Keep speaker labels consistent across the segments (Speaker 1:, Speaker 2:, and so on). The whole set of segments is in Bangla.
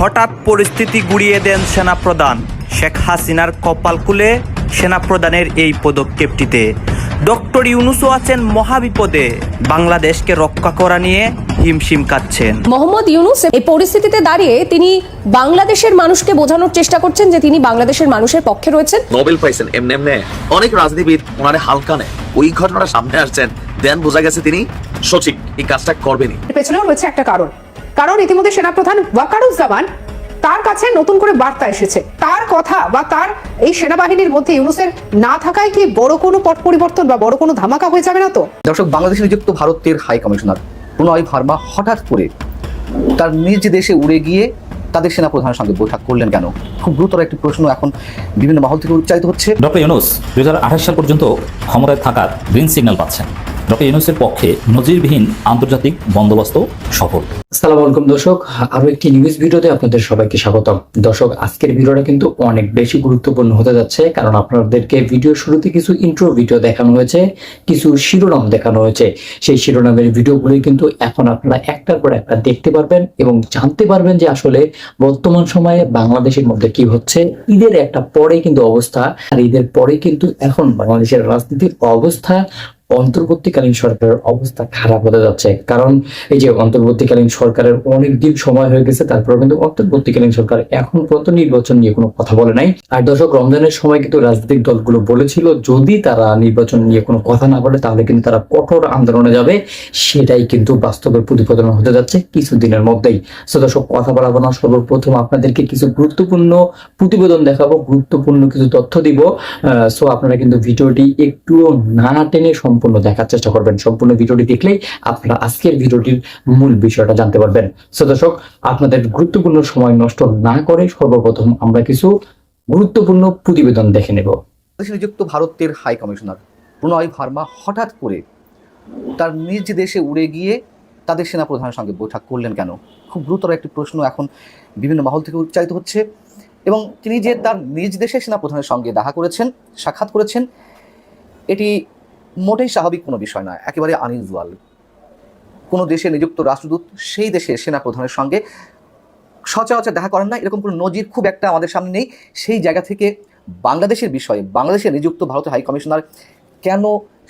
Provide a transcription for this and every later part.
Speaker 1: হঠাৎ পরিস্থিতি গুড়িয়ে দেন সেনাপ্রধান। শেখ হাসিনার কপাল খুলে সেনাপ্রধানের এই পদক্ষেপটিতে ডক্টর ইউনূসও আছেন মহাবিপদে। বাংলাদেশকে রক্ষা করা নিয়ে হিমশিম খাচ্ছেন
Speaker 2: মোহাম্মদ ইউনূস। এই পরিস্থিতিতে দাঁড়িয়ে তিনি বাংলাদেশের মানুষকে বোঝানোর চেষ্টা করছেন যে তিনি বাংলাদেশের মানুষের পক্ষে রয়েছেন।
Speaker 3: নোবেল পাইছেন এমনি এমনি, অনেক রাজনীতিবিদ ওনারে হালকা নেয়। ওই ঘটনাটা সামনে আসছেন, দেন বোঝা গেছে তিনি সঠিক এই কাজটা করবেনই।
Speaker 4: পেছনেও রয়েছে একটা কারণ ইতিমধ্যে সেনাপ্রধান ওয়াকারুজ্জামান তার কাছে নতুন করে বার্তা এসেছে। তার কথা বা তার এই সেনাবাহিনীর মধ্যে ইউনূসের না থাকায় কি বড় কোনো পট পরিবর্তন বা বড় কোনো ধামাকা হয়ে যাবে না তো?
Speaker 5: দর্শক, বাংলাদেশে নিযুক্ত ভারতের হাই কমিশনার প্রণয় ভার্মা হঠাৎ করে তার নিজ দেশে উড়ে গিয়ে তাদের সেনাপ্রধানের সঙ্গে বৈঠক করলেন কেন? খুব গুরুতর একটি প্রশ্ন এখন বিভিন্ন মহল থেকে উচ্চারিত হচ্ছে।
Speaker 6: ডক্টর ইউনূস 2028 সাল পর্যন্ত ক্ষমতায় থাকার গ্রিন সিগন্যাল পাচ্ছেন। ডক্টর ইউনূসের পক্ষে নজিরবিহীন আন্তর্জাতিক বন্দোবস্ত সফল।
Speaker 7: আসসালামু আলাইকুম দর্শক, আরো একটি নিউজ ভিডিওতে আপনাদের সবাইকে স্বাগতম। দর্শক, আজকের ভিডিওটা কিন্তু অনেক বেশি গুরুত্বপূর্ণ হতে যাচ্ছে, কারণ আপনাদেরকে ভিডিও শুরুতে কিছু ইন্ট্রো ভিডিও দেখানো হয়েছে, কিছু শিরোনাম দেখানো হয়েছে। সেই শিরোনামের ভিডিওগুলি কিন্তু এখন আপনারা একটার পর একটা দেখতে পারবেন এবং জানতে পারবেন যে আসলে বর্তমান সময়ে বাংলাদেশের মধ্যে কি হচ্ছে। ঈদের একটা পরে কিন্তু অবস্থা, আর ঈদের পরে কিন্তু এখন বাংলাদেশের রাজনীতির অবস্থা, অন্তর্বর্তীকালীন সরকারের অবস্থা খারাপ হতে যাচ্ছে। কারণ এই যে অন্তর্বর্তীকালীন সরকারের অনেক দিন সময় হয়ে গেছে, তারপরে কিন্তু অন্তর্বর্তীকালীন সরকার এখন পর্যন্ত নির্বাচন নিয়ে কোনো কথা বলে নাই। আর দর্শক, রমজানের সময় কিন্তু রাজনৈতিক দলগুলো বলেছিল যদি তারা নির্বাচন নিয়ে কোনো কথা না বলে তাহলে কিন্তু তারা কঠোর আন্দোলনে যাবে। সেটাই কিন্তু বাস্তবের প্রতিফলন হতে যাচ্ছে কিছুদিনের মধ্যেই। সো দর্শক, কথা বলাবো না, সর্বপ্রথম আপনাদেরকে কিছু গুরুত্বপূর্ণ প্রতিবেদন দেখাবো, গুরুত্বপূর্ণ কিছু তথ্য দিব। সো আপনারা কিন্তু ভিডিওটি একটুও না টেনে সম্পূর্ণ দেখার চেষ্টা করবেন। সম্পূর্ণ ভিডিওটি দেখলেই আপনারা আজকের ভিডিওটির মূল বিষয়টা জানতে পারবেন। সো দর্শক, আপনাদের গুরুত্বপূর্ণ সময় নষ্ট না করে সর্বপ্রথম আমরা কিছু গুরুত্বপূর্ণ প্রতিবেদন দেখে নেব।
Speaker 5: বাংলাদেশে নিযুক্ত ভারতের হাই কমিশনার প্রণয় ভার্মা হঠাৎ করে তার নিজ দেশে উড়ে গিয়ে তাদের সেনাপ্রধানের সঙ্গে বৈঠক করলেন কেন? খুব গুরুতর একটি প্রশ্ন এখন বিভিন্ন মহল থেকে উচ্চারিত হচ্ছে। এবং তিনি যে তার নিজ দেশের সেনাপ্রধানের সঙ্গে দেখা করেছেন, সাক্ষাৎ করেছেন, এটি মোটেই স্বাভাবিক কোনো বিষয় নয়, একেবারে আনইউজুয়াল। কোনো দেশে নিযুক্ত রাষ্ট্রদূত সেই দেশের সেনাপ্রধানের সঙ্গে সচরাচর দেখা করেন না, এরকম কোনো নজির খুব একটা আমাদের সামনে নেই। সেই জায়গা থেকে বাংলাদেশের বিষয়ে বাংলাদেশে নিযুক্ত ভারতের হাই কমিশনার কেন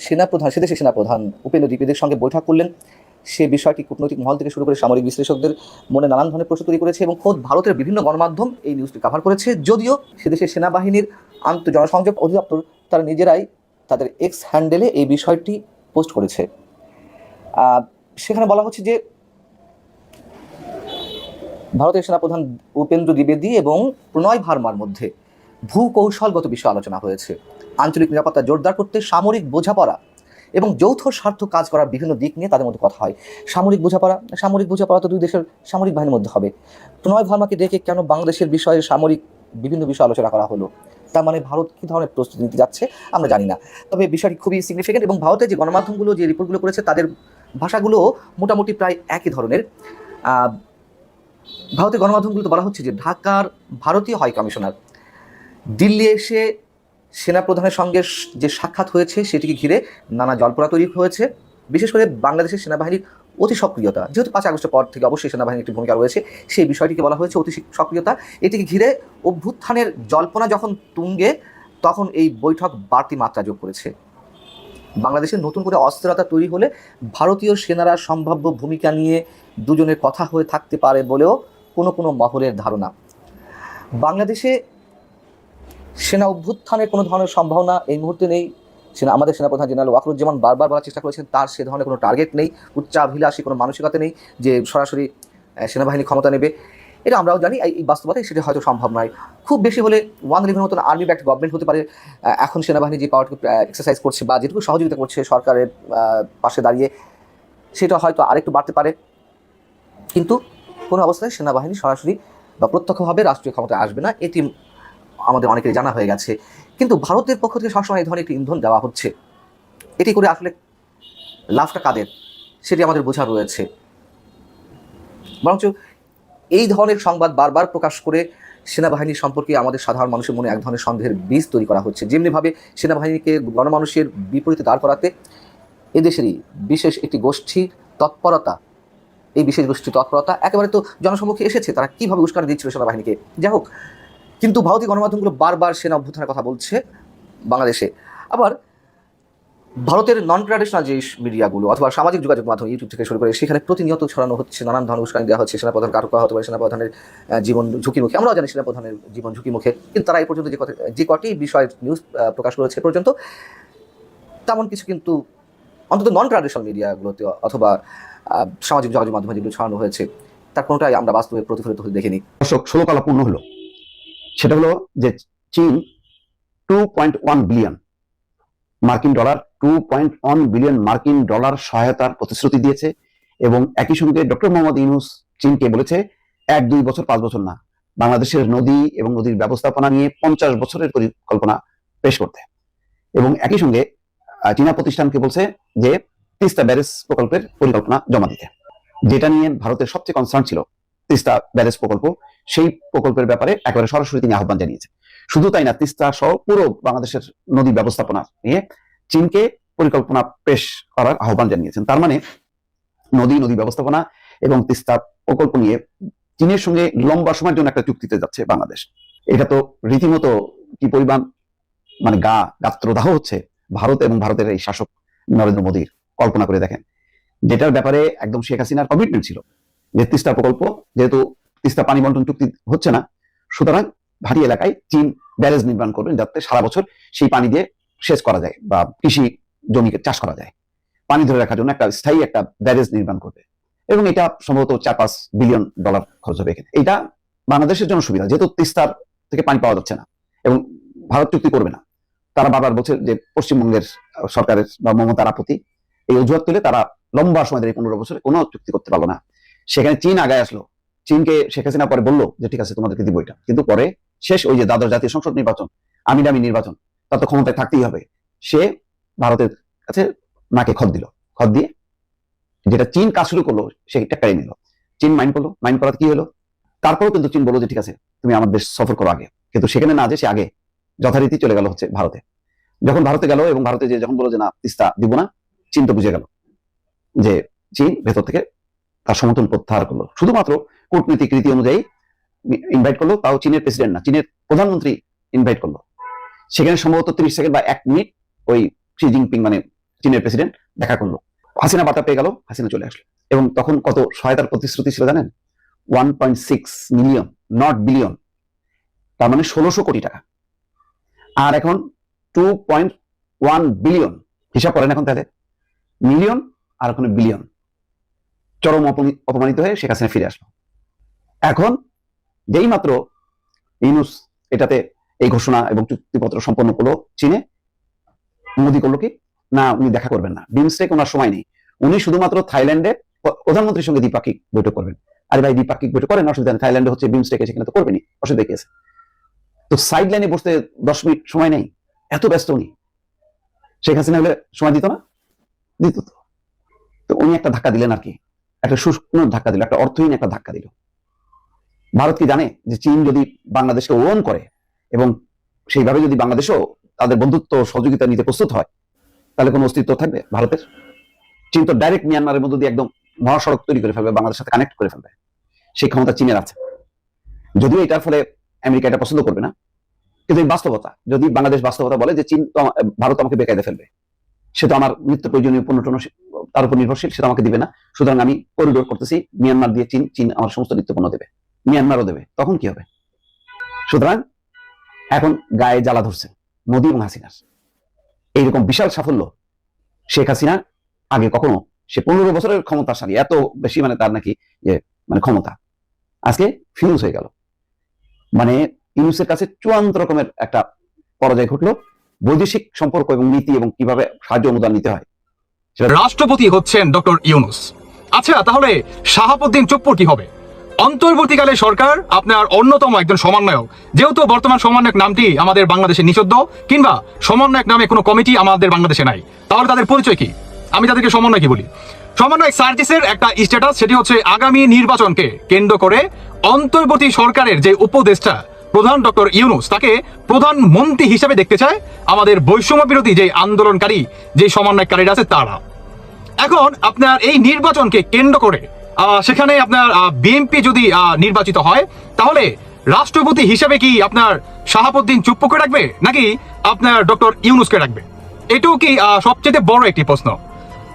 Speaker 5: সেনাপ্রধান, সে দেশের সেনাপ্রধান উপেন্দ্র দ্বিবেদীর সঙ্গে বৈঠক করলেন, সে বিষয়টি কূটনৈতিক মহল থেকে শুরু করে সামরিক বিশ্লেষকদের মনে নানান ধরনের প্রশ্ন তৈরি করেছে এবং খোদ ভারতের বিভিন্ন গণমাধ্যম এই নিউজটি কভার করেছে। যদিও সে দেশের সেনাবাহিনীর জনসংযোগ অধিদপ্তর তারা নিজেরাই তাদের এক্স হ্যান্ডেলে এই বিষয়টি পোস্ট করেছে। সেখানে বলা হচ্ছে যে ভারতের সেনাপ্রধান উপেন্দ্র দ্বিবেদী এবং প্রণয় ভার্মার মধ্যে ভূকৌশলগত বিষয়ে আলোচনা হয়েছে। আঞ্চলিক নিরাপত্তা জোরদার করতে সামরিক বোঝাপড়া এবং যৌথ স্বার্থ কাজ করার বিভিন্ন দিক নিয়ে তাদের মধ্যে কথা হয়। সামরিক বোঝাপড়া তো দুই দেশের সামরিক বাহিনীর মধ্যে হবে। প্রণয় ভার্মাকে ডেকে কেন বাংলাদেশের বিষয়ে সামরিক বিভিন্ন বিষয় আলোচনা করা হলো? তার মানে ভারত কী ধরনের প্রস্তুতি নিতে যাচ্ছে আমরা জানি না, তবে বিষয়টি খুবই সিগনিফিকেন্ট। এবং ভারতের যে গণমাধ্যমগুলো যে রিপোর্টগুলো করেছে তাদের ভাষাগুলো মোটামুটি প্রায় একই ধরনের। ভারতের গণমাধ্যমগুলো তো বলা হচ্ছে যে ঢাকার ভারতীয় হাই কমিশনার দিল্লি এসে সেনাপ্রধানের সঙ্গে যে সাক্ষাৎ হয়েছে সেটিকে ঘিরে নানা জল্পনা তৈরি হয়েছে। বিশেষ করে বাংলাদেশের সেনাবাহিনীর অতি সক্রিয়তা, যেহেতু 5 আগস্টের পর থেকে অবশ্যই সেনাবাহিনীর একটি ভূমিকা রয়েছে, সেই বিষয়টিকে বলা হয়েছে অতি সক্রিয়তা। এটিকে ঘিরে অভ্যুত্থানের জল্পনা যখন তুঙ্গে, তখন এই বৈঠক বাড়তি মাত্রা যোগ করেছে। বাংলাদেশের নতুন করে অস্থিরতা তৈরি হলে ভারতীয় সেনারা সম্ভাব্য ভূমিকা নিয়ে দুজনের কথা হয়ে থাকতে পারে বলেও কোনো মহলের ধারণা। বাংলাদেশে সেনা অভ্যুত্থানের কোনো ধরনের সম্ভাবনা এই মুহূর্তে নেই। আমাদের সেনাপ্রধান জেনারেল ওয়াকারুজ্জামান বারবার বলার চেষ্টা করেছেন তার সে ধরনের কোনো টার্গেট নেই, উচ্চাভিলাষী কোনো মানসিকতা নেই যে সরাসরি সেনাবাহিনী ক্ষমতা নেবে। এটা আমরাও জানি, এই বাস্তবতায় সেটা হয়তো সম্ভব নয়। খুব বেশি হলে 111 মতন আর্মি ব্যাক্ট গভর্নমেন্ট হতে পারে এখন সেনাবাহিনী যে পাওয়ারকে এক্সারসাইজ করছে বা যেটুকু সহযোগিতা করছে সরকারের পাশে দাঁড়িয়ে, সেটা হয়তো আরেকটু বাড়তে পারে। কিন্তু কোনো অবস্থায় সেনাবাহিনী সরাসরি বা প্রত্যক্ষভাবে রাষ্ট্রীয় ক্ষমতায় আসবে না, এটি আমাদের অনেকেরই জানা হয়ে গেছে। কিন্তু ভারতের পক্ষ থেকে সবসময় এই ধরনের একটি ইন্ধন দেওয়া হচ্ছে। এটি করে আসলে লাভটা কাদের সেটি আমাদের বোঝা রয়েছে। বরঞ্চ এই ধরনের সংবাদ বারবার প্রকাশ করে সেনাবাহিনী সম্পর্কে আমাদের সাধারণ মানুষের মনে এক ধরনের সন্দেহের বীজ তৈরি করা হচ্ছে। যেমনিভাবে সেনাবাহিনীকে গণমানুষের বিপরীতে দাঁড় করাতে এদেশেরই বিশেষ একটি গোষ্ঠীর তৎপরতা এই বিশেষ গোষ্ঠীর তৎপরতা একেবারে তো জনসম্মুখে এসেছে, তারা কীভাবে উস্কানি দিচ্ছিল সেনাবাহিনীকে। যাই হোক, কিন্তু ভারতীয় গণমাধ্যমগুলো বারবার সেনা অভ্যুত্থানের কথা বলছে বাংলাদেশে। আবার ভারতের নন ট্র্যাডিশনাল যে মিডিয়াগুলো অথবা সামাজিক যোগাযোগ মাধ্যম ইউটিউব থেকে শুরু করে সেখানে প্রতিনিয়ত ছড়ানো হচ্ছে, নানান ধরনের উস্কানি দেওয়া হচ্ছে, সেনাপ্রধান কারো করা হতে পারে সেনাপ্রধানের জীবন ঝুঁকির মুখে। আমরাও জানি সেনাপ্রধানের জীবন ঝুঁকির মুখে, কিন্তু তারা এই পর্যন্ত যে কটি বিষয়ের নিউজ প্রকাশ করেছে পর্যন্ত তেমন কিছু কিন্তু অন্তত নন ট্র্যাডিশনাল মিডিয়াগুলোতে অথবা সামাজিক যোগাযোগ মাধ্যমে যেগুলো ছড়ানো হয়েছে তার কোনোটাই আমরা বাস্তবে প্রতিফলিত হতে দেখিনি।
Speaker 8: দর্শক, 16 কলা পূর্ণ হলো। সেটা হলো যে চীন 2.1 বিলিয়ন মার্কিন ডলার 2.1 বিলিয়ন মার্কিন ডলার সহায়তার প্রতিশ্রুতি দিয়েছে, এবং একই সঙ্গে ডক্টর মোহাম্মদ ইউনূস চীনকে বলেছে 1-2 বছর 5 বছর না, বাংলাদেশের নদী এবং নদীর ব্যবস্থাপনা নিয়ে 50 বছরের পরিকল্পনা পেশ করতে। এবং একই সঙ্গে চীনা প্রতিষ্ঠানকে বলছে যে তিস্তা ব্যারেজ প্রকল্পের পরিকল্পনা জমা দিতে, যেটা নিয়ে ভারতের সবচেয়ে কনসার্ন ছিল তিস্তা ব্যারেজ প্রকল্প। সেই প্রকল্পের ব্যাপারে একেবারে সরাসরি তিনি আহ্বান জানিয়েছে। শুধু তাই না, তিস্তা সহ পুরো বাংলাদেশের নদী ব্যবস্থাপনা নিয়ে চীনকে পরিকল্পনা পেশ করার আহ্বান জানিয়েছেন। তার মানে নদী ব্যবস্থাপনা এবং তিস্তা প্রকল্প নিয়ে চীনের সঙ্গে লম্বা সময়ের জন্য একটা চুক্তিতে যাচ্ছে বাংলাদেশ। এটা তো রীতিমতো কি পরিমাণ মানে গাত্রদাহ হচ্ছে ভারত এবং ভারতের এই শাসক নরেন্দ্র মোদীর। কল্পনা করে দেখেন, যেটার ব্যাপারে একদম শেখ হাসিনার কমিটমেন্ট ছিল যে তিস্তা প্রকল্প, যেহেতু তিস্তা পানি বন্টন চুক্তি হচ্ছে না, সুতরাং ভারী এলাকায় চীন ব্যারেজ নির্মাণ করবেন যাতে সারা বছর সেই পানি দিয়ে সেচ করা যায় বা কৃষি জমিকে চাষ করা যায়। পানি ধরে রাখার জন্য একটা স্থায়ী একটা ব্যারেজ নির্মাণ করবে, এবং এটা সম্ভবত 4-5 বিলিয়ন ডলার খরচ হবে এখানে। এটা বাংলাদেশের জন্য সুবিধা, যেহেতু তিস্তার থেকে পানি পাওয়া যাচ্ছে না এবং ভারত চুক্তি করবে না। তারা বারবার বলছে যে পশ্চিমবঙ্গের সরকারের বা মমতার আপত্তি, এই অজুহাত তুলে তারা লম্বা সময় ধরে 15 বছরে কোনো চুক্তি করতে পারলো না। সেখানে চীন আগায় আসলো, চীনকে শেখ হাসিনা পরে বললো যে ঠিক আছে তোমাদেরকে দিব এটা, কিন্তু পরে শেষ ওই যে দ্বাদশ জাতীয় সংসদ নির্বাচন, আমি দামি নির্বাচন, তার তো ক্ষমতায় থাকতেই হবে, সে ভারতের কাছে নাকে খত দিল। খত দিয়ে যেটা চীন কাজ শুরু করলো সেটা কেড়ে নিল। চীন মাইন্ড করলো, মাইন্ড করাতে কি হলো, তারপরেও কিন্তু চীন বললো যে ঠিক আছে তুমি আমার দেশ সফর করো আগে, কিন্তু সেখানে না যে সে আগে যথারীতি চলে গেল হচ্ছে ভারতে। যখন ভারতে গেল এবং ভারতে যে যখন বললো যে না তিস্তা দিব না, চীন তো বুঝে গেল যে চীন ভেতর থেকে তার সমর্থন প্রত্যাহার করলো, শুধুমাত্র কূটনৈতিক রীতি অনুযায়ী ইনভাইট করলো, তাও চীনের প্রেসিডেন্ট না, চীনের প্রধানমন্ত্রী ইনভাইট করলো। সেখানে সম্ভবত 30 সেকেন্ড বা 1 মিনিট ওই শি জিনপিং মানে চীনের প্রেসিডেন্ট দেখা করলো, হাসিনা বার্তা পেয়ে গেল, হাসিনা চলে আসলো। এবং তখন কত সহায়তার প্রতিশ্রুতি ছিল জানেন? 1.6 মিলিয়ন, নট বিলিয়ন, তার মানে 1600 কোটি টাকা। আর এখন 2.1 বিলিয়ন, হিসাব করেন এখন তাহলে, মিলিয়ন আর ওখানে বিলিয়ন। চরম অপমানিত হয়ে শেখ হাসিনা ফিরে আসলো। এখন যেই মাত্র ইউনূস এটাতে এই ঘোষণা এবং চুক্তিপত্র সম্পন্ন করলো চীনে, মোদী করলো কি না, উনি দেখা করবেন না, বিমস্টেক ওনার সময় নেই, উনি শুধুমাত্র থাইল্যান্ডে প্রধানমন্ত্রীর সঙ্গে দ্বিপাক্ষিক বৈঠক করবেন। আরে ভাই দ্বিপাক্ষিক বৈঠক করেন, অসুবিধা নেই, থাইল্যান্ডে হচ্ছে বিমস্টেকে, সেখানে তো করবেনি, অসুবিধা কি আছে? তো সাইড লাইনে বসতে 10 মিনিট সময় নেই, এত ব্যস্ত উনি। শেখ হাসিনা হলে সময় দিত না? দিত তো। তো উনি একটা ধাক্কা দিলেন আর কি, একটা শুষ্ক ধাক্কা দিল, একটা অর্থহীন একটা ধাক্কা দিল। ভারত কি জানে যে চীন যদি বাংলাদেশকে ওন করে এবং সেইভাবে যদি বাংলাদেশও তাদের বন্ধুত্ব সহযোগিতা নিতে প্রস্তুত হয়, তাহলে কোনো অস্তিত্ব থাকবে ভারতের? চীন তো ডাইরেক্ট মিয়ানমারের মধ্যে দিয়ে একদম মহাসড়ক তৈরি করে ফেলবে, বাংলাদেশের সাথে কানেক্ট করে ফেলবে, সেই ক্ষমতা চীনের আছে। যদিও এটার ফলে আমেরিকা এটা পছন্দ করবে না, কিন্তু এই বাস্তবতা, যদি বাংলাদেশ বাস্তবতা বলে যে চীন তো ভারত আমাকে বেকায়দে ফেলবে, সে তো আমার নিত্য প্রয়োজনীয় পণ্য তার উপর নির্ভরশীল, সেটা আমাকে দিবে না, সুতরাং আমি করিডোর করতেছি মিয়ানমার দিয়ে চীন, চীন আমার সমস্ত নিত্য পণ্য দেবে, মিয়ানমারও দেবে, তখন কি হবে? সুতরাং এখন গায়ে জ্বালা ধরছে মোদী এবং হাসিনার। এইরকম বিশাল সাফল্য শেখ হাসিনা আগে কখনো, সে 15 বছরের ক্ষমতাশালী, এত বেশি মানে তার নাকি যে মানে ক্ষমতা, আজকে ফিউজ হয়ে গেল। মানে ইউনূসের কাছে চূড়ান্ত রকমের একটা পরাজয় ঘটলো। বৈদেশিক সম্পর্ক এবং নীতি এবং কিভাবে সাহায্য অনুদান নিতে হয়,
Speaker 9: রাষ্ট্রপতি হচ্ছেন ডক্টর ইউনূস। আচ্ছা, তাহলে শাহাবুদ্দিন চুপ্পুর কি হবে? অন্তর্বর্তীকালে সরকার আপনার অন্যতম একজন সমন্বয়ক, যেহেতু বর্তমান সমন্বয়ক নামটি আমাদের বাংলাদেশে নিষিদ্ধ, কিংবা সমন্বয়ক নামে কোনো কমিটি আমাদের বাংলাদেশে নাই, তাহলে তাদের পরিচয় কি? আমি তাদেরকে সমন্বয় কি বলি? সমন্বয়ক সার্জিসের একটা স্ট্যাটাস, সেটি হচ্ছে আগামী নির্বাচনকে কেন্দ্র করে অন্তর্বর্তী সরকারের যে উপদেষ্টা প্রধান ডক্টর ইউনূস, তাকে প্রধানমন্ত্রী হিসেবে দেখতে চায় আমাদের বৈষম্য বিরোধী যে আন্দোলনকারী, যে সমন্বয়কারীরা আছে তারা। এখন আপনার এই নির্বাচনকে কেন্দ্র করে সেখানে আপনার বিএনপি যদি নির্বাচিত হয়, তাহলে রাষ্ট্রপতি হিসেবে কি আপনার শাহাবুদ্দিন চুপ্পুকে রাখবে নাকি আপনার ডক্টর ইউনূসকে রাখবে? এটাও কি সবচেয়ে বড় একটি প্রশ্ন,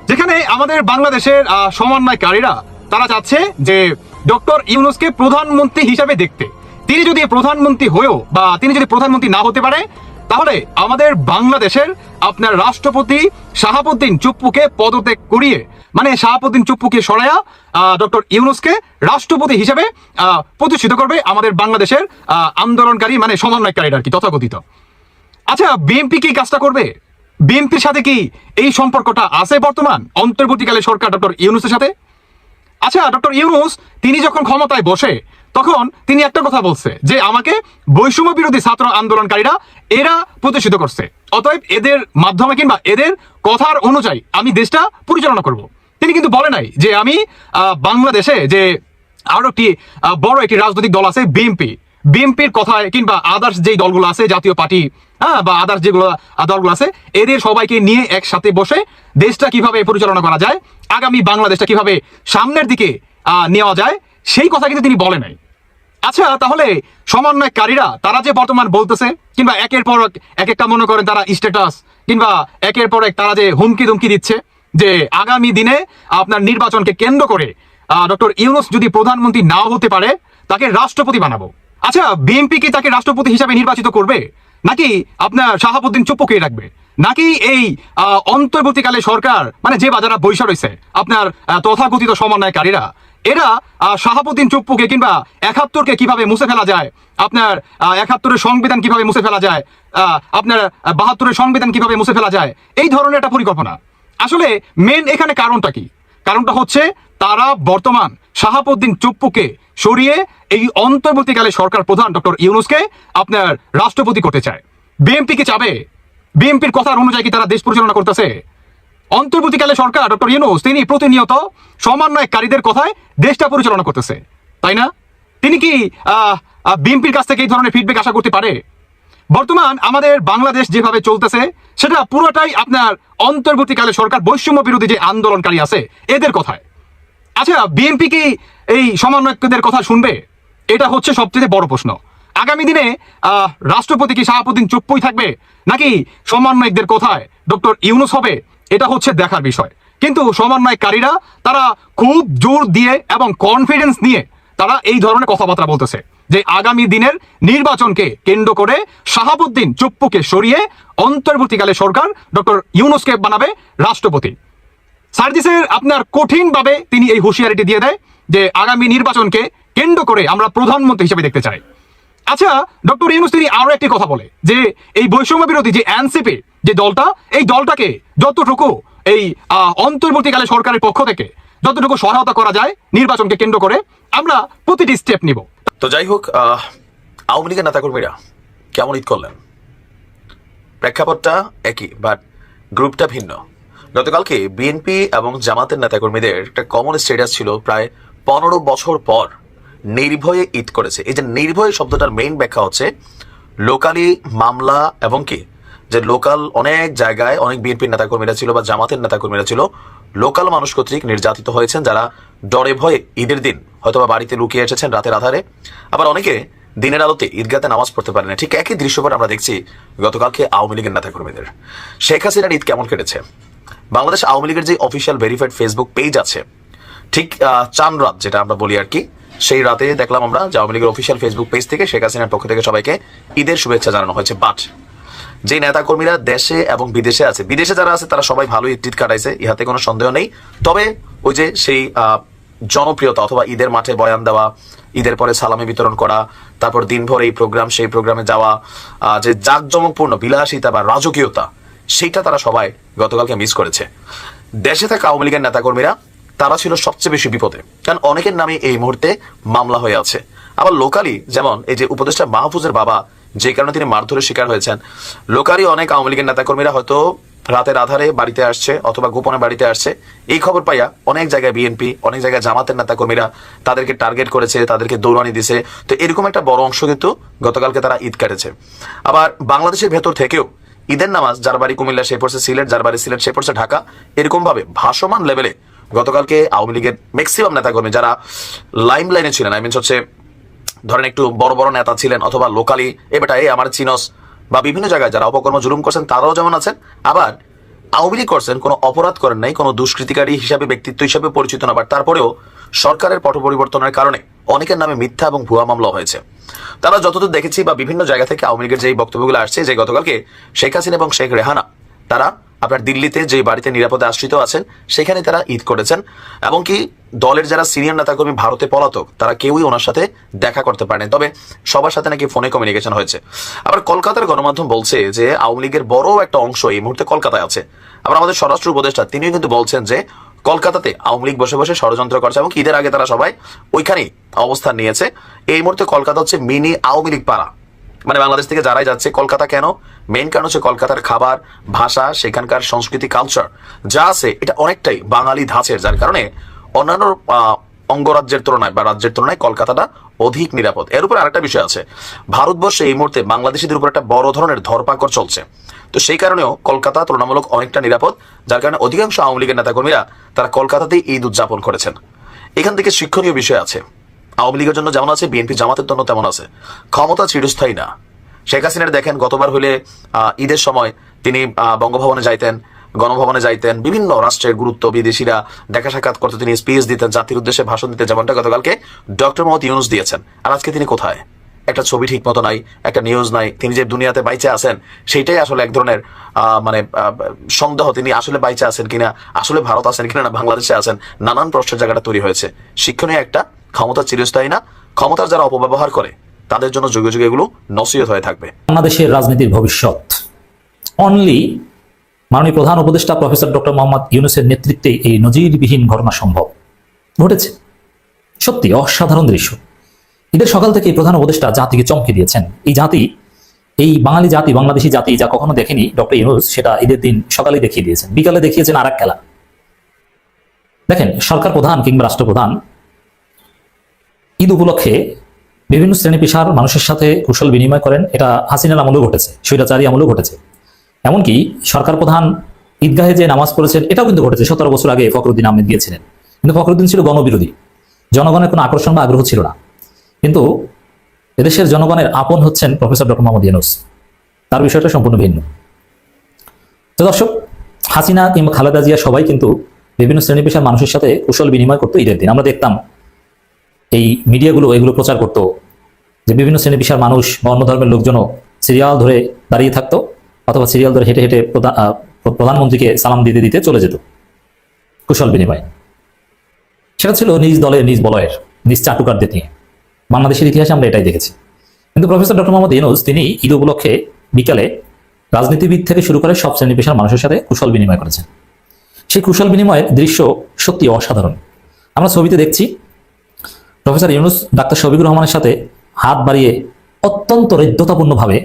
Speaker 9: যেখানে আমাদের বাংলাদেশের সমন্বয়কারীরা তারা চাচ্ছে যে ডক্টর ইউনূসকে প্রধানমন্ত্রী হিসাবে দেখতে। তিনি যদি প্রধানমন্ত্রী হয়েও বা তিনি যদি প্রধানমন্ত্রী না হতে পারে, তাহলে আমাদের বাংলাদেশের আপনার রাষ্ট্রপতি শাহাবুদ্দিন চুপ্পুকে পদত্যাগ করিয়ে, মানে শাহাবুদ্দিন চুপ্পুকে সরাইয়া ডক্টর ইউনূসকে রাষ্ট্রপতি হিসেবে প্রতিষ্ঠিত করবে আমাদের বাংলাদেশের আন্দোলনকারী, মানে সমন্বয়কারীরা আর কি, তথাকথিত। আচ্ছা, বিএনপি কি কাজটা করবে? বিএনপির সাথে কি এই সম্পর্কটা আছে বর্তমান অন্তর্বর্তীকালে সরকার ডক্টর ইউনূসের সাথে? আচ্ছা, ডক্টর ইউনূস তিনি যখন ক্ষমতায় বসে তখন তিনি একটা কথা বলছে যে আমাকে বৈষম্য বিরোধী ছাত্র আন্দোলনকারীরা এরা প্রতিষ্ঠিত করছে, অতএব এদের মাধ্যমে কিংবা এদের কথার অনুযায়ী আমি দেশটা পরিচালনা করব। তিনি কিন্তু বলে নাই যে আমি বাংলাদেশে যে আরো একটি বড় একটি রাজনৈতিক দল আছে বিএনপির কথায় কিংবা আদার্স যেই দলগুলো আছে, জাতীয় পার্টি বা আদার্স যেগুলো দলগুলো আছে, এদের সবাইকে নিয়ে একসাথে বসে দেশটা কিভাবে পরিচালনা করা যায়, আগামী বাংলাদেশটা কিভাবে সামনের দিকে নেওয়া যায়, সেই কথা কিন্তু তিনি বলে নাই। আচ্ছা, তাহলে সমন্বয়কারীরা তারা যে বর্তমান বলতেছে কিংবা একের পর এক একটা মনে করেন তারা স্ট্যাটাস কিংবা একের পর এক তারা যে হুমকি ধুমকি দিচ্ছে যে আগামী দিনে আপনার নির্বাচনকে কেন্দ্র করে ডক্টর ইউনূস যদি প্রধানমন্ত্রী না হতে পারে তাকে রাষ্ট্রপতি বানাবো। আচ্ছা, বিএনপি কি তাকে রাষ্ট্রপতি হিসাবে নির্বাচিত করবে নাকি আপনার শাহাবুদ্দিন চুপ্পুকে রাখবে, নাকি এই অন্তর্বর্তীকালে সরকার, মানে যে বাজারা বৈশা রয়েছে আপনার তথাকথিত সমন্বয়কারীরা, এরা শাহাবুদ্দিন চুপ্পুকে কিংবা ৭১কে কিভাবে মুছে ফেলা যায়, আপনার ৭১-এর সংবিধান কিভাবে মুছে ফেলা যায়, আপনার ৭২-এর সংবিধান কিভাবে মুছে ফেলা যায়, এই ধরনের একটা পরিকল্পনা। আসলে মেন এখানে কারণটা কি? কারণটা হচ্ছে তারা বর্তমান শাহাবুদ্দিন চুপ্পুকে সরিয়ে এই অন্তর্বর্তীকালে সরকার প্রধান ডক্টর ইউনূসকে আপনার রাষ্ট্রপতি করতে চায়। বিএনপি কি চাবে? বিএনপির কথার অনুযায়ী কি তারা দেশ পরিচালনা করতেছে? অন্তর্বর্তীকালে সরকার ডক্টর ইউনূস তিনি প্রতিনিয়ত সমন্বয়কারীদের কথায় দেশটা পরিচালনা করতেছে, তাই না? তিনি কি বিএনপির কাছ থেকে এই ধরনের ফিডব্যাক আশা করতে পারে? বর্তমান আমাদের বাংলাদেশ যেভাবে চলতেছে সেটা পুরোটাই আপনার অন্তর্বর্তীকালে সরকার বৈষম্য বিরোধী যে আন্দোলনকারী আছে এদের কথায়। আচ্ছা, বিএনপি কি এই সমন্বয়কদের কথা শুনবে? এটা হচ্ছে সবচেয়ে বড় প্রশ্ন। আগামী দিনে রাষ্ট্রপতি কি শাহাবুদ্দিন চুপ্পুই থাকবে নাকি সমন্বয়কদের কথায় ডক্টর ইউনূস হবে? এটা হচ্ছে দেখার বিষয়। কিন্তু সমন্বয়কারীরা তারা খুব জোর দিয়ে এবং কনফিডেন্স নিয়ে তারা এই ধরনের কথাবার্তা বলতেছে যে আগামী দিনের নির্বাচনকে কেন্দ্র করে শাহাবুদ্দিন চুপ্পুকে সরিয়ে অন্তর্বর্তীকালে সরকার ডক্টর ইউনূসকে বানাবে রাষ্ট্রপতি। সার্জিসের আপনার কঠিনভাবে তিনি এই হুঁশিয়ারিটি দিয়ে দেয় যে আগামী নির্বাচনকে কেন্দ্র করে আমরা প্রধানমন্ত্রী হিসেবে দেখতে চাই। আচ্ছা, ডক্টর ইউনূস তিনি আরো একটি কথা বলে যে এই বৈষম্য বিরোধী যে এনসিপি যে দলটা, এই দলটাকে যতটুকু এই অন্তর্বর্তীকালে সরকারের পক্ষ থেকে যতটুকু সহায়তা করা যায় নির্বাচনকে কেন্দ্র করে আমরা প্রতিটি স্টেপ নিব।
Speaker 3: তো যাই হোক, আওয়ামী লীগের নেতাকর্মীরা কেমন ঈদ করলেন? প্রেক্ষাপটটা একই, বাট গ্রুপটা ভিন্ন। গতকালকে বিএনপি এবং জামাতের নেতাকর্মীদের একটা কমন স্ট্যাটাস ছিল প্রায় 15 বছর পর নির্ভয়ে ঈদ করেছে। এই যে নির্ভয় শব্দটার মেইন ব্যাখ্যা হচ্ছে লোকালি মামলা এবং কি যে লোকাল অনেক জায়গায় অনেক বিএনপির নেতাকর্মীরা ছিল বা জামাতের নেতাকর্মীরা ছিল লোকাল মানুষ কর্তৃক নির্যাতিত হয়েছেন, যারা ডরে ভয়ে ঈদের দিন হয়তোবা বাড়িতে লুকিয়ে এসেছেন রাতের আধারে, আবার অনেকে দিনের আলোতে ঈদগাতে নামাজ পড়তে পারে না। ঠিক একই দৃশ্যপট আমরা দেখছি গতকালকে আওয়ামী লীগের নেতাকর্মীদের। শেখ হাসিনার ঈদ কেমন কেটেছে? বাংলাদেশ আওয়ামী লীগের যে অফিসিয়াল ভেরিফাইড ফেসবুক পেজ আছে, ঠিক চান রাত যেটা আমরা বলি আর কি, সেই রাতে দেখলাম আমরা যে আওয়ামী লীগের অফিসিয়াল ফেসবুক পেজ থেকে শেখ হাসিনার পক্ষ থেকে সবাইকে ঈদের শুভেচ্ছা জানানো হয়েছে। বাট যে নেতাকর্মীরা দেশে এবং বিদেশে আছে, বিদেশে যারা আছে তারা সবাই ভালো ঈদ কাটাইছে, ইহাতে কোনো সন্দেহ নেই। তবে ওই যে সেই জনপ্রিয়তা অথবা ঈদের মাঠে বয়ান দেওয়া, ঈদের পরে সালামি বিতরণ করা, তারপর দিনভর এই প্রোগ্রাম সেই প্রোগ্রামে যাওয়া, যে জাঁকজমকপূর্ণ বিলাসিতা বা রাজকীয়তা, সেইটা তারা সবাই গতকালকে মিস করেছে। দেশে থাকা আওয়ামী লীগের নেতাকর্মীরা তারা ছিল সবচেয়ে বেশি বিপদে, কারণ অনেকের নামে এই মুহূর্তে মামলা হয়ে আছে। আবার লোকালি যেমন এই যে উপদেষ্টা মাহফুজের বাবা, যে কারণে তিনি মারধরের শিকার হয়েছেন, লোকালি অনেক আওয়ামী লীগের নেতাকর্মীরা হয়তো রাতের আধারে বাড়িতে আসছে অথবা গোপনে বাড়িতে আসছে, এই খবর পাইয়া অনেক জায়গায় বিএনপি, অনেক জায়গায় জামাতের নেতাকর্মীরা তাদেরকে টার্গেট করেছে, তাদেরকে দৌড়ানি দিছে। তো এরকম একটা বড় অংশ কিন্তু গতকালকে তারা ঈদ কাটেছে। আবার বাংলাদেশের ভেতর থেকেও ঈদের নামাজ যার বাড়ি কুমিল্লা সে পড়ছে সিলেট, যার বাড়ি সিলেট সে পড়ছে ঢাকা, এরকম ভাবে ভাসমান লেভেলে গতকালকে আওয়ামী লীগের ম্যাক্সিমাম নেতাকর্মী যারা লাইম লাইনে ছিলেন, আই মিনস হচ্ছে ধরেন একটু বড় বড় নেতা ছিলেন অথবা লোকালি এবারটা এই আমার চিনস বা বিভিন্ন জায়গায় যারা অপকর্ম জুলুম করছেন তারাও যেমন আছেন, আবার আওয়ামী লীগ করছেন, কোনো অপরাধ করেন নাই, কোনো দুষ্কৃতিকারী হিসাবে ব্যক্তিত্ব হিসাবে পরিচিত না, বাট তারপরেও সরকারের পট পরিবর্তনের কারণে অনেকের নামে মিথ্যা এবং ভুয়া মামলা হয়েছে। তারা যতদূর দেখেছি বা বিভিন্ন জায়গা থেকে আওয়ামী লীগের যে বক্তব্যগুলো আসছে যে গতকালকে শেখ হাসিনা এবং শেখ রেহানা তারা আপনার দিল্লিতে যে বাড়িতে নিরাপদে আশ্রিত আছেন সেখানে তারা ঈদ করেছেন, এবং কি দলের যারা সিনিয়র নেতাকর্মী ভারতে পলাতক তারা কেউই ওনার সাথে দেখা করতে পারেনি, তবে সবার সাথে নাকি ফোনে কমিউনিকেশন হয়েছে। আবার কলকাতার গণমাধ্যম বলছে যে আওয়ামী লীগের বড় একটা অংশ এই মুহূর্তে কলকাতায় আছে। আবার আমাদের স্বরাষ্ট্র উপদেষ্টা তিনিও কিন্তু বলছেন যে কলকাতাতে আওয়ামী লীগ বসে বসে ষড়যন্ত্র করছে এবং ঈদের আগে তারা সবাই ওইখানেই অবস্থান নিয়েছে। এই মুহূর্তে কলকাতা হচ্ছে মিনি আওয়ামী লীগ পাড়া, মানে বাংলাদেশ থেকে যারাই যাচ্ছে কলকাতা কেন, মেইন কারণ হচ্ছে কলকাতার খাবার, ভাষা, সেখানকার সংস্কৃতি, কালচার যা আছে এটা অনেকটাই বাঙালি ধাঁচের, যার কারণে অন্যান্য অঙ্গরাজ্যের তুলনায় বা রাজ্যের তুলনায় কলকাতাটা অধিক নিরাপদ। এর উপর আরেকটা বিষয় আছে, ভারতবর্ষে এই মুহূর্তে বাংলাদেশিদের উপর একটা বড় ধরনের ধরপাকড় চলছে, তো সেই কারণেও কলকাতা তুলনামূলক অনেকটা নিরাপদ, যার কারণে অধিকাংশ আওয়ামী লীগের নেতাকর্মীরা তারা কলকাতাতেই ঈদ উদযাপন করেছেন। এখান থেকে শিক্ষণীয় বিষয় আছে, আওয়ামী লীগের জন্য যেমন আছে বিএনপি জামাতের জন্য তেমন আছে। ক্ষমতা চিরস্থায়ী না। শেখ হাসিনার দেখেন গতবার হলে ঈদের সময় তিনি বঙ্গভবনে যাইতেন, গণভবনে যাইতেন, বিভিন্ন রাষ্ট্রের গুরুত্ব বিদেশিরা দেখা সাক্ষাৎ করতে তিনি স্পিচ দিতেন, জাতির উদ্দেশ্যে ভাষণ দিতেন, যেমনটা গতকালকে ডক্টর মোহাম্মদ ইউনূস দিয়েছেন। আর আজকে তিনি কোথায়? একটা ছবি ঠিক মতো নাই, একটা নিউজ নাই, তিনি যে দুনিয়াতে বাইচে আছেন সেইটাই আসলে এক ধরনের মানে সন্দেহ, তিনি আসলে বাইচে আছেন কিনা, আসলে ভারত আছেন কিনা, না বাংলাদেশে আছেন, নানান প্রশ্নের জায়গাটা তৈরি হয়েছে। শিক্ষণীয় একটা, ক্ষমতা চিরস্থায়ী না, ক্ষমতার যারা অপব্যবহার করে তাদের জন্য যুগে যুগে এগুলো নসিহত হয়ে থাকবে।
Speaker 6: বাংলাদেশের রাজনীতির ভবিষ্যৎ অনলি মাননীয় প্রধান উপদেষ্টা প্রফেসর ডক্টর মোহাম্মদ ইউনূসের নেতৃত্বে এই নজিরবিহীন ঘটনা সম্ভব ঘটেছে। সত্যি অসাধারণ দৃশ্য। ঈদের সকাল থেকে প্রধান উপদেষ্টা জাতিকে চমকে দিয়েছেন। এই জাতি, এই বাঙালি জাতি, বাংলাদেশি জাতি যা কখনো দেখেনি ডক্টর ইউনূস সেটা ঈদের দিন সকালে দেখিয়ে দিয়েছেন, বিকালে দেখিয়েছেন আর এক খেলা। দেখেন, সরকার প্রধান কিংবা রাষ্ট্রপ্রধান ঈদ উপলক্ষে বিভিন্ন শ্রেণী পেশার মানুষের সাথে কুশল বিনিময় করেন। এটা হাসিনার আমলেও ঘটেছে, স্বৈরাচারী আমলেও ঘটেছে। এমনকি সরকার প্রধান ঈদগাহে যে নামাজ পড়েছেন এটাও কিন্তু ঘটেছে। 17 বছর আগে ফখরুদ্দিন আহমেদ গিয়েছিলেন, কিন্তু ফখরুদ্দিন ছিল গণবিরোধী, জনগণের কোনো আকর্ষণ বা আগ্রহ ছিল না। কিন্তু এদেশের জনগণের আপন হচ্ছেন প্রফেসর ডক্টর মোহাম্মদ ইউনূস, তার বিষয়টা সম্পূর্ণ ভিন্ন। তো দর্শক, হাসিনা কিংবা খালেদা জিয়া সবাই কিন্তু বিভিন্ন শ্রেণী পেশার মানুষের সাথে কুশল বিনিময় করতো ঈদের দিন। আমরা দেখতাম এই মিডিয়াগুলো এগুলো প্রচার করতো যে বিভিন্ন শ্রেণী পেশার মানুষ বা অন্য ধর্মের লোকজনও সিরিয়াল ধরে দাঁড়িয়ে থাকতো, অথবা সিরিয়াল ধরে হেঁটে হেঁটে প্রধানমন্ত্রীকে সালাম দিতে দিতে চলে যেত কুশল বিনিময়। সেটা ছিল নিজ দলের, নিজ বলয়ের, নিজ চাটুকারদের নিয়ে। বাংলাদেশের ইতিহাসে আমরা এটাই দেখেছি। কিন্তু প্রফেসর ডক্টর মোহাম্মদ ইউনূস তিনি ঈদ উপলক্ষে বিকালে রাজনীতিবিদ থেকে শুরু করে সব শ্রেণী পেশার মানুষের সাথে কুশল বিনিময় করেছেন। সেই কুশল বিনিময়ের দৃশ্য সত্যি অসাধারণ। আমরা ছবিতে দেখছি প্রফেসর ইউনূস ডাক্তার শফিকুর রহমানের সাথে হাত বাড়িয়ে অত্যন্ত হৃদ্যতাপূর্ণভাবে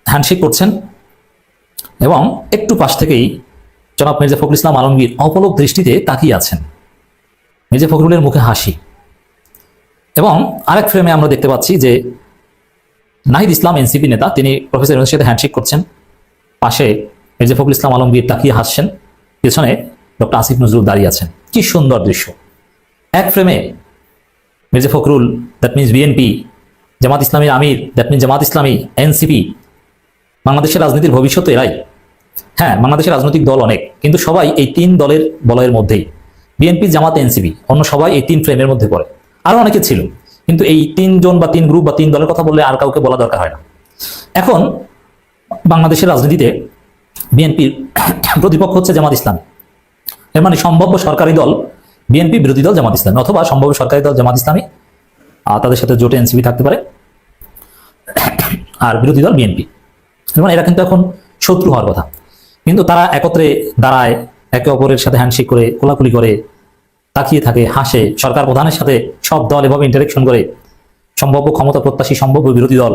Speaker 6: হ্যান্ডশেক করছেন, এবং একটু পাশ থেকেই জনাব মির্জা ফখরুল ইসলাম আলমগীর অপলক দৃষ্টিতে তাকিয়ে আছেন। মির্জা ফখরুলের মুখে হাসি, এবং আরেক ফ্রেমে আমরা দেখতে পাচ্ছি যে নাহিদ ইসলাম এনসিপি নেতা, তিনি প্রফেসর ইউনূসের সাথে হ্যান্ডশেক করছেন। পাশে মির্জা ফখরুল ইসলাম আলমগীর তাকিয়ে হাসছেন, পেছনে ডক্টর আসিফ নজরুল দাঁড়িয়ে আছেন। কি সুন্দর দৃশ্য। এক ফ্রেমে Mirza Fakhrul, that means BNP, Jamaat ইসলামীর আমির, that means Jamaat Islami, NCP, বাংলাদেশের রাজনীতির ভবিষ্যৎ এরাই। হ্যাঁ, বাংলাদেশের রাজনৈতিক দল অনেক, কিন্তু সবাই এই 3 দলের বলয়ের মধ্যেই। বিএনপি, জামাত, এনসিপি, অন্য সবাই এই 3 ফ্রেমের মধ্যে পড়ে। আরো অনেকে ছিল, কিন্তু এই 3 জন বা 3 গ্রুপ বা 3 দলের কথা বললে আর কাউকে বলা দরকার হয় না। এখন বাংলাদেশের রাজনীতিতে বিএনপির প্রতিপক্ষ হচ্ছে জামাত ইসলামী। এর মানে সম্ভাব্য সরকারি দল বিএনপি, বিরোধী দল জামাত ইসলামী, অথবা সম্ভাব্য সরকারি দল জামাত ইসলামী, তাদের সাথে জোটে এনসিপি থাকতে পারে, আর বিরোধী দল বিএনপি। এবং এরা কিন্তু এখন শত্রু হওয়ার কথা, কিন্তু তারা একত্রে দাঁড়ায়, একে অপরের সাথে হ্যান্ডশেক করে, কোলাকুলি করে, তাকিয়ে থাকে, হাসে। সরকার প্রধানের সাথে সব দল এভাবে ইন্টারেকশন করে, সম্ভাব্য ক্ষমতা প্রত্যাশী, সম্ভাব্য বিরোধী দল।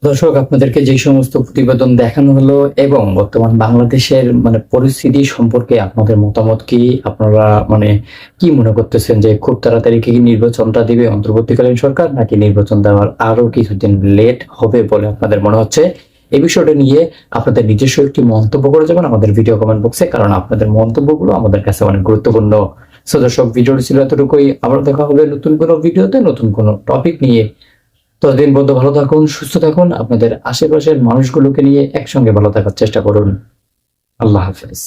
Speaker 7: দর্শক, আপনাদেরকে যে সমস্ত প্রতিবেদন দেখানো হলো এবং বর্তমান বাংলাদেশের পরিস্থিতি সম্পর্কে আপনাদের মতামত কি? আপনারা কি মনে করতেছেন যে খুব তাড়াতাড়ি কি নির্বাচনটা দিবে অন্তর্বর্তীকালীন সরকার, নাকি নির্বাচন দেওয়ার আরো কিছুদিন লেট হবে বলে আপনাদের মনে হচ্ছে? এই বিষয়টা নিয়ে আপনাদের নিজস্ব একটি মন্তব্য করে যাবেন আমাদের ভিডিও কমেন্ট বক্সে, কারণ আপনাদের মন্তব্যগুলো আমাদের কাছে অনেক গুরুত্বপূর্ণ। সো দর্শক, ভিডিওটি ছিল এতটুকুই। আবার দেখা হবে নতুন কোনো ভিডিওতে নতুন কোনো টপিক নিয়ে। ততদিন পর্যন্ত ভালো থাকুন, সুস্থ থাকুন, আপনাদের আশেপাশের মানুষগুলোকে নিয়ে একসঙ্গে ভালো থাকার চেষ্টা করুন। আল্লাহ হাফেজ।